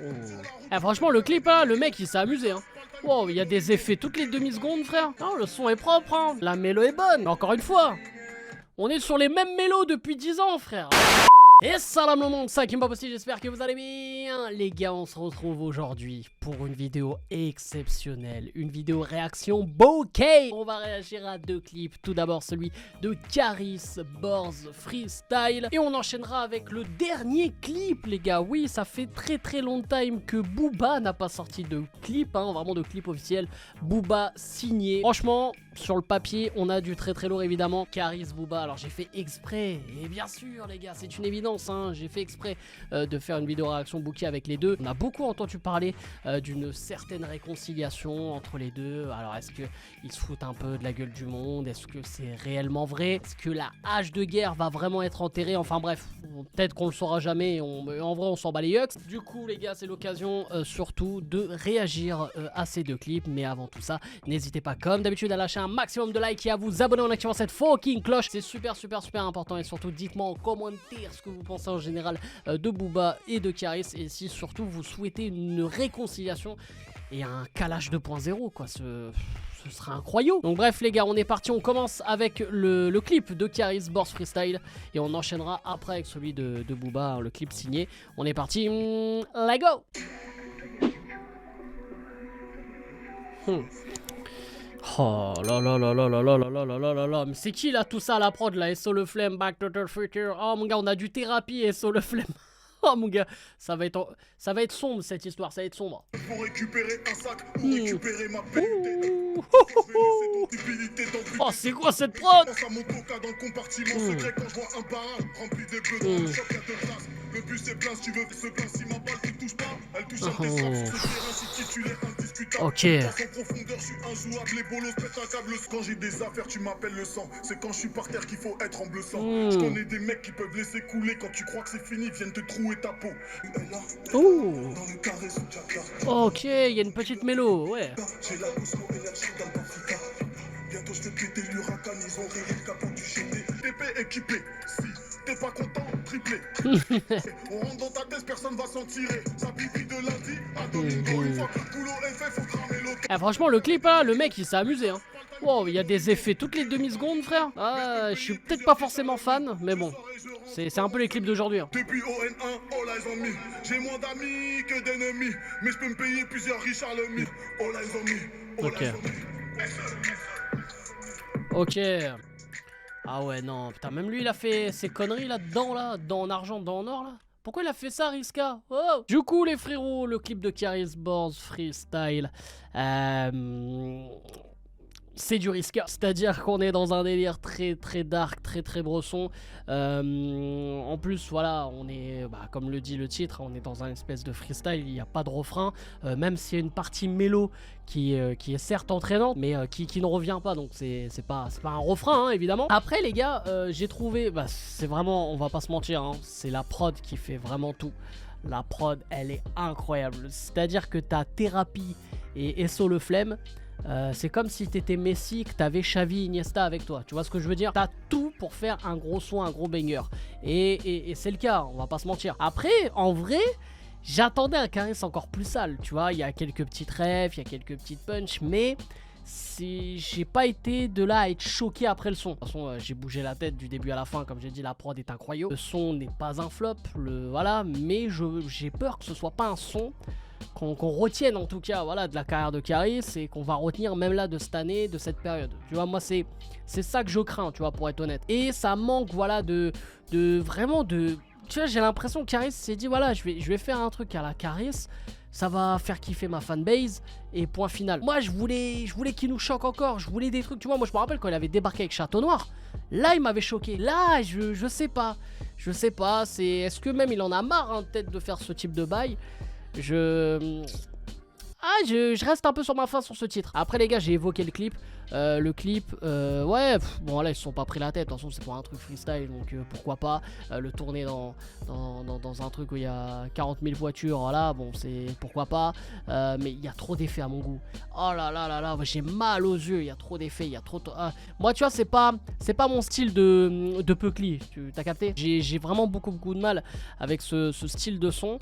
Oh. Eh, franchement, le clip, là, le mec, il s'est amusé, hein. Wow, il y a des effets toutes les demi-secondes, frère. Non, le son est propre, hein. La mélo est bonne. Mais encore une fois, on est sur les mêmes mélos depuis 10 ans, frère. Et salam le monde, ça qui m'a aussi, j'espère que vous allez bien. Les gars, on se retrouve aujourd'hui pour une vidéo exceptionnelle, une vidéo réaction bokeh. On va réagir à deux clips, tout d'abord celui de Caris Borz Freestyle. Et on enchaînera avec le dernier clip, les gars. Oui, ça fait très longtemps que Booba n'a pas sorti de clip, hein, vraiment de clip officiel. Booba signé. Franchement, sur le papier, on a du très lourd évidemment. Caris Booba, alors j'ai fait exprès, et bien sûr les gars, c'est une évidence. J'ai fait exprès de faire une vidéo réaction bokeh avec les deux. On a beaucoup entendu parler d'une certaine réconciliation entre les deux. Alors est-ce qu'ils se foutent un peu de la gueule du monde? Est-ce que c'est réellement vrai? Est-ce que la hache de guerre va vraiment être enterrée? Enfin bref, peut-être qu'on le saura jamais. En vrai on s'en bat les yucks. Du coup les gars, c'est l'occasion surtout de réagir à ces deux clips. Mais avant tout ça, n'hésitez pas comme d'habitude à lâcher un maximum de likes et à vous abonner en activant cette fucking cloche. C'est super important. Et surtout dites-moi en commentaire ce que vous pensez en général de Booba et de Caris, et si surtout vous souhaitez une réconciliation et un calage 2.0 quoi, ce sera incroyable. Donc bref les gars, on est parti, on commence avec le clip de Caris Borz Freestyle et on enchaînera après avec celui de Booba, hein, le clip signé. On est parti, let's go. Oh là là là là là là là là là là là là. Mais c'est qui là tout ça à la prod là? SO le Flemme, Back to the Future. Oh mon gars, on a du thérapie SO le Flemme. Oh mon gars, ça va être sombre cette histoire, ça va être sombre. Pour récupérer un sac, pour récupérer ma Oh c'est quoi cette prod? Pense à mon coca dans le compartiment secret quand je vois un barrage rempli de bœufs dans le choc à deux places. Le bus est plein, si tu veux se plaindre, si ma balle te touche pas, elle touche un des straps sur ce terrain, si titulaire indiscutable. Ok. Dans son profondeur, je suis injouable, les bolos pètent un câble. Quand j'ai des affaires, tu m'appelles le sang. C'est quand je suis par terre qu'il faut être en bleu sang. Je connais des mecs qui peuvent laisser couler quand tu crois que c'est fini, viennent te trouer ta peau. Ouh. Dans le carré sous Jakarta. Ok, il y a une petite mélo, ouais. J'ai la Cosmo énergie dans le Africa. Bientôt je fais péter l'huracan, ils ont rayé le capot du GT. TP équipé, si t'es pas content, triplé. On rentre dans ta tête, personne va s'en tirer. Ça pipi de lundi à Domingo. Une fois que le boulot est fait, faut cramer l'auto. Eh, franchement le clip là, le mec il s'est amusé, hein. Wow, il y a des effets toutes les demi-secondes frère. Ah, je suis peut-être pas forcément fan, mais bon. C'est un peu les clips d'aujourd'hui, hein. Depuis ON1, all eyes on me. J'ai moins d'amis que d'ennemis. Mais je peux me payer plusieurs Richard Lemy. All eyes on me. All Ok. eyes on me. Ok. Ah ouais, non, putain, même lui il a fait ces conneries là-dedans, là, dans en argent, dans en or là. Pourquoi il a fait ça, Riska? Oh. Du coup, les frérots, le clip de Caris Borz Freestyle, c'est du Riska, c'est-à-dire qu'on est dans un délire très dark, très bresson. En plus, voilà, on est, comme le dit le titre, on est dans un espèce de freestyle, il n'y a pas de refrain, même s'il y a une partie mélo qui est certes entraînante, mais qui ne revient pas, donc c'est pas un refrain, hein, évidemment. Après, les gars, j'ai trouvé, c'est vraiment, on va pas se mentir, hein, c'est la prod qui fait vraiment tout. La prod, elle est incroyable, c'est-à-dire que t'as Thérapie et SO le Flemme. C'est comme si t'étais Messi, que t'avais Xavi, Iniesta avec toi. Tu vois ce que je veux dire? T'as tout pour faire un gros son, un gros banger. Et c'est le cas, on va pas se mentir. Après, en vrai, j'attendais un Caris encore plus sale. Tu vois, il y a quelques petites refs, il y a quelques petites punch, mais j'ai pas été de là à être choqué après le son. De toute façon, j'ai bougé la tête du début à la fin. Comme j'ai dit, la prod est incroyable. Le son n'est pas un flop, voilà, mais j'ai peur que ce soit pas un son qu'on retienne en tout cas, voilà, de la carrière de Caris, et qu'on va retenir même là de cette année, de cette période. Tu vois, moi c'est ça que je crains, tu vois, pour être honnête. Et ça manque, voilà, vraiment de... Tu vois, j'ai l'impression que Caris s'est dit, voilà, je vais faire un truc à la Caris, ça va faire kiffer ma fanbase, et point final. Moi je voulais qu'il nous choque encore, je voulais des trucs, tu vois, moi je me rappelle quand il avait débarqué avec Château Noir, là il m'avait choqué, là je sais pas, est-ce que même il en a marre, hein, peut-être de faire ce type de bail. Je reste un peu sur ma faim sur ce titre. Après les gars, j'ai évoqué le clip. Ouais, bon là ils se sont pas pris la tête. De toute façon c'est pour un truc freestyle, donc pourquoi pas le tourner dans un truc où il y a 40 000 voitures. Voilà, bon c'est pourquoi pas. Mais il y a trop d'effets à mon goût. Oh là là là là, j'ai mal aux yeux. Il y a trop d'effets, il y a trop. Moi tu vois c'est pas mon style de Peucli. T'as capté? J'ai vraiment beaucoup de mal avec ce style de son.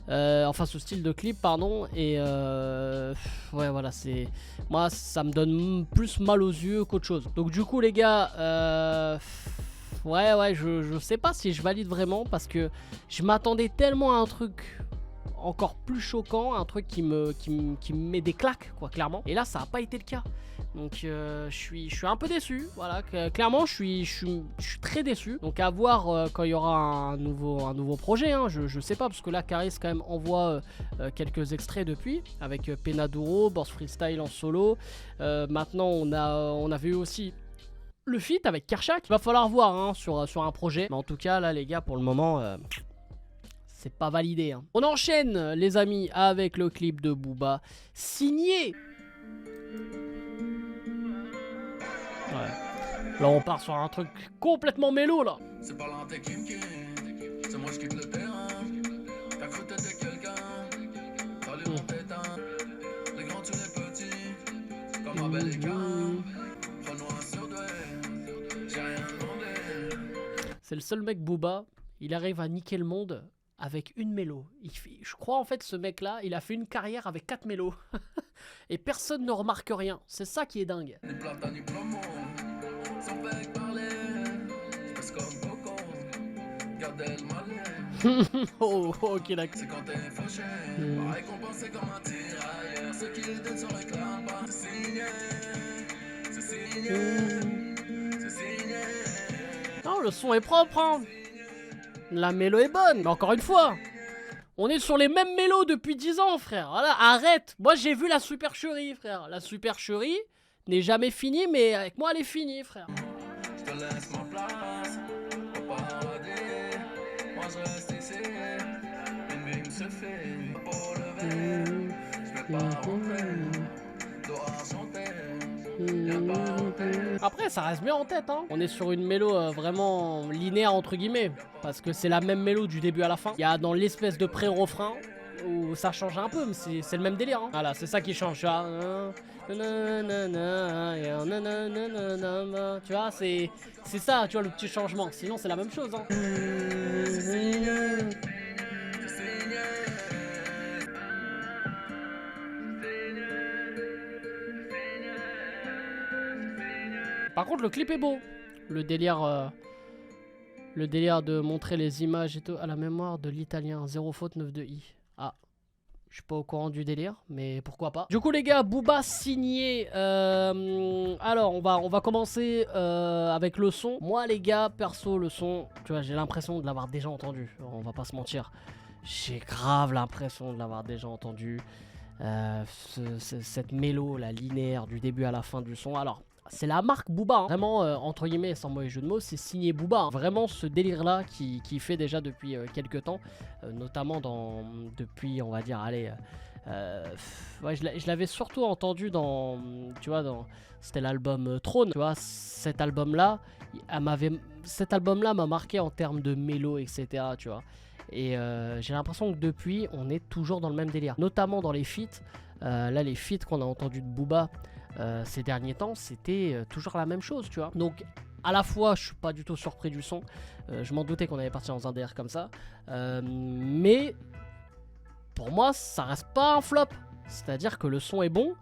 enfin ce style de clip pardon, et ouais voilà, c'est moi ça me donne plus mal aux yeux qu'autre chose. Donc du coup les gars, ouais je sais pas si je valide vraiment, parce que je m'attendais tellement à un truc encore plus choquant, un truc qui me met des claques quoi, clairement, et là ça n'a pas été le cas. Donc je suis un peu déçu, voilà, clairement je suis très déçu. Donc à voir quand il y aura un nouveau projet, hein. Je sais pas, parce que là Caris quand même envoie quelques extraits depuis, avec Penaduro, Boss Freestyle en solo. Maintenant on avait eu aussi le feat avec Kershak. Il va falloir voir hein, sur un projet, mais en tout cas là les gars, pour le moment c'est pas validé hein. On enchaîne les amis avec le clip de Booba signé. Ouais. Là on part sur un truc complètement mélo là. C'est pas l'un qui me quitte, c'est moi je quitte le terrain. T'as cru t'étais quelqu'un, t'as lu mon tétin. Les grands tu les petits, comme un bel écart. Prends-nous un surdoué, j'ai rien demandé. C'est le seul mec Booba, il arrive à niquer le monde avec une mélo. Je crois en fait ce mec là, il a fait une carrière avec 4 mélos. Et personne ne remarque rien, c'est ça qui est dingue. Ni plata ni plomo, son bec parlait, c'est comme Coco, gardez le malais. Oh, ok d'accord. C'est quand t'es fauché, pareil qu'on pensait comme un tirailleur. Ceux qui le donnent se réclament pas. C'est signé, c'est signé, c'est signé. Non, le son est propre hein. La mélo est bonne, mais encore une fois, on est sur les mêmes mélos depuis 10 ans, frère. Voilà, arrête. Moi, j'ai vu la supercherie, frère. La supercherie n'est jamais finie, mais avec moi, elle est finie, frère. Je te laisse ma place au paradis. Moi, je reste ici. Une mime se fait pour lever. Je vais pas rentrer. Dois chanter. Y'a pas rentrer. Après, ça reste bien en tête, hein. On est sur une mélo vraiment linéaire, entre guillemets. Parce que c'est la même mélo du début à la fin. Il y a dans l'espèce de pré-refrain où ça change un peu, mais c'est le même délire. Hein. Voilà, c'est ça qui change. Tu vois, c'est ça, tu vois, le petit changement. Sinon, c'est la même chose. Hein. Par contre, le clip est beau. Le délire de montrer les images et tout à la mémoire de l'italien. 0 faute 9 de I. Ah, je suis pas au courant du délire, mais pourquoi pas. Du coup les gars, Booba signé. Alors on va commencer avec le son. Moi les gars, perso le son, tu vois, j'ai l'impression de l'avoir déjà entendu. On va pas se mentir. J'ai grave l'impression de l'avoir déjà entendu. Cette mélo, la linéaire du début à la fin du son. Alors c'est la marque Booba, hein. Vraiment entre guillemets, sans mauvais jeu de mots, c'est signé Booba, hein. Vraiment ce délire là qui fait déjà depuis quelques temps, notamment depuis on va dire allez ouais, je l'avais surtout entendu dans, tu vois, c'était l'album Trône, tu vois, cet album là m'a marqué en termes de mélo, etc., tu vois. Et j'ai l'impression que depuis on est toujours dans le même délire, notamment dans les feats. Là les feats qu'on a entendus de Booba ces derniers temps, c'était toujours la même chose, tu vois. Donc à la fois je suis pas du tout surpris du son, je m'en doutais qu'on allait partir dans un délire comme ça, mais pour moi ça reste pas un flop. C'est à dire que le son est bon,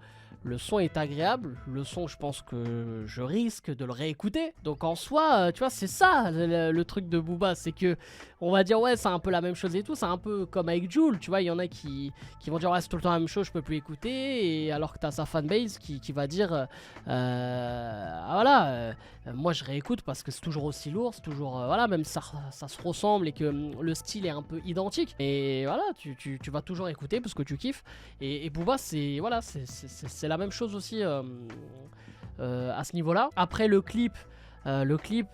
le son est agréable, le son je pense que je risque de le réécouter. Donc en soi, tu vois, c'est ça le truc de Booba, c'est que on va dire ouais c'est un peu la même chose et tout, c'est un peu comme avec Jul, tu vois, il y en a qui vont dire ouais c'est tout le temps la même chose, je peux plus écouter, et alors que t'as sa fanbase qui va dire ah, voilà, moi je réécoute parce que c'est toujours aussi lourd, c'est toujours voilà, même ça se ressemble et que le style est un peu identique, et voilà, tu vas toujours écouter parce que tu kiffes, et Booba c'est voilà, c'est la même chose aussi à ce niveau là. Après le clip,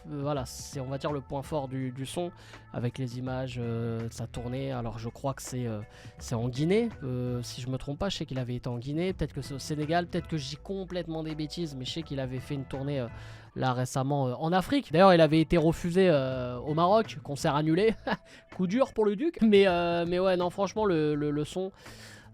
voilà, c'est on va dire le point fort du son, avec les images, sa tournée. Alors je crois que c'est en Guinée, si je me trompe pas, je sais qu'il avait été en Guinée, peut-être que c'est au Sénégal, peut-être que je dis complètement des bêtises, mais je sais qu'il avait fait une tournée là récemment en Afrique. D'ailleurs il avait été refusé au Maroc, concert annulé. Coup dur pour le Duc, mais ouais non franchement le son,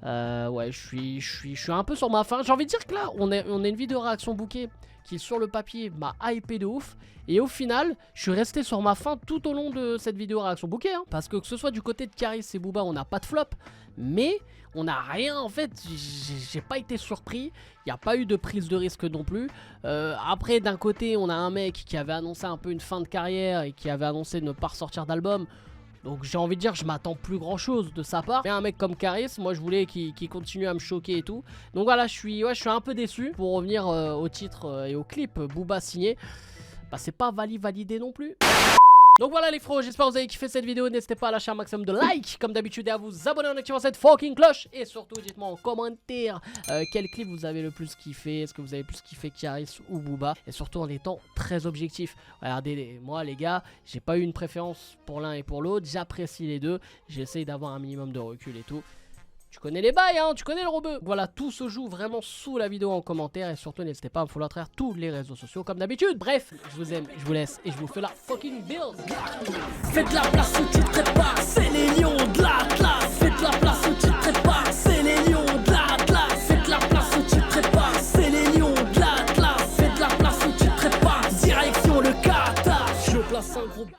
Ouais, je suis un peu sur ma faim. J'ai envie de dire que là, on a une vidéo réaction bouquet qui, sur le papier, m'a hypé de ouf. Et au final, je suis resté sur ma faim tout au long de cette vidéo réaction bouquet. Hein, parce que ce soit du côté de Caris et Booba, on n'a pas de flop. Mais on n'a rien, en fait. J'ai pas été surpris. Il n'y a pas eu de prise de risque non plus. Après, d'un côté, on a un mec qui avait annoncé un peu une fin de carrière et qui avait annoncé ne pas ressortir d'album. Donc j'ai envie de dire, je m'attends plus grand chose de sa part. Mais un mec comme Caris, moi je voulais qu'il continue à me choquer et tout. Donc voilà, je suis un peu déçu. Pour revenir au titre et au clip, Booba signé, bah c'est pas validé non plus. Donc voilà les fros, j'espère que vous avez kiffé cette vidéo. N'hésitez pas à lâcher un maximum de likes comme d'habitude et à vous abonner en activant cette fucking cloche. Et surtout dites-moi en commentaire quel clip vous avez le plus kiffé. Est-ce que vous avez plus kiffé Caris ou Booba? Et surtout en étant très objectif. Regardez, moi les gars, j'ai pas eu une préférence pour l'un et pour l'autre. J'apprécie les deux. J'essaye d'avoir un minimum de recul et tout. Tu connais les bails, hein, tu connais le rebeu. Voilà, tout se joue vraiment sous la vidéo en commentaire. Et surtout, n'hésitez pas à me follow à travers tous les réseaux sociaux comme d'habitude. Bref, je vous aime, je vous laisse et je vous fais la fucking build. Faites la place où tu te prépares, c'est les lions de l'Atlas. Faites la place où tu te prépares, c'est les lions de l'Atlas. Faites la place où tu te prépares, c'est les lions de l'Atlas. Faites la place où tu te prépares, direction le Qatar. Je place un groupe.